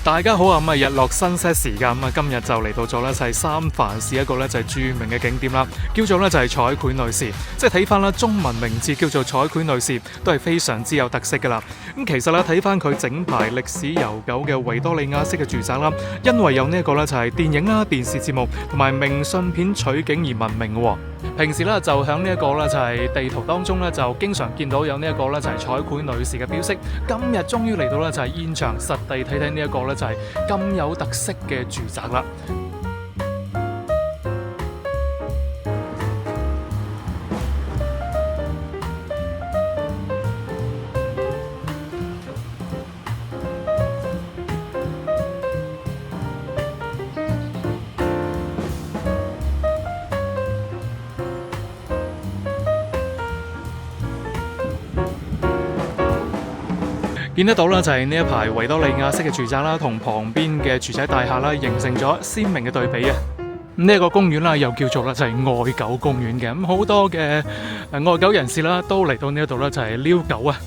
大家好啊！咁啊，日落新些時間咁啊，今日就嚟到咗咧，就係三藩市一個咧就係著名嘅景點啦，叫做咧就係彩繪女士。即係睇翻啦，中文名字叫做彩繪女士，都係非常之有特色噶啦。咁其實咧睇翻佢整排歷史悠久嘅維多利亞式嘅住宅啦，因為有呢一個咧就係電影啦、電視節目同埋明信片取景而聞名嘅喎。平時咧就響呢一個咧就係地圖當中咧就經常見到有呢一個咧就係彩繪女士嘅標識。今日終於嚟到咧就係現場實地睇睇呢一個咧就係咁有特色嘅住宅啦。見得到啦，就係呢一排維多利亞式嘅住宅啦，同旁邊嘅住宅大廈啦，形成咗鮮明嘅對比啊！呢一個公園啦，又叫做啦就係愛狗公園嘅，咁好多嘅愛狗人士啦，都嚟到呢一度啦，就係遛狗啊！